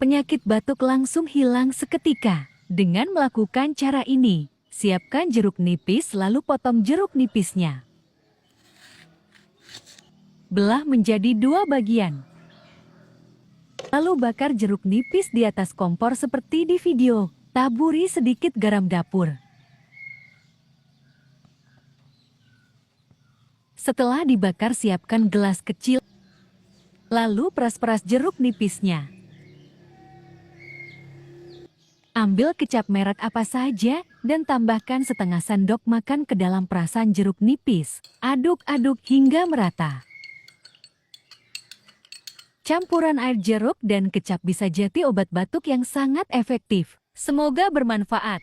penyakit batuk langsung hilang seketika. Dengan melakukan cara ini, siapkan jeruk nipis lalu potong jeruk nipisnya. Belah menjadi 2 bagian. Lalu bakar jeruk nipis di atas kompor seperti di video. Taburi sedikit garam dapur. Setelah dibakar, siapkan gelas kecil. Lalu peras-peras jeruk nipisnya. Ambil kecap merek apa saja dan tambahkan setengah sendok makan ke dalam perasan jeruk nipis. Aduk-aduk hingga merata. Campuran air jeruk dan kecap bisa jadi obat batuk yang sangat efektif. Semoga bermanfaat.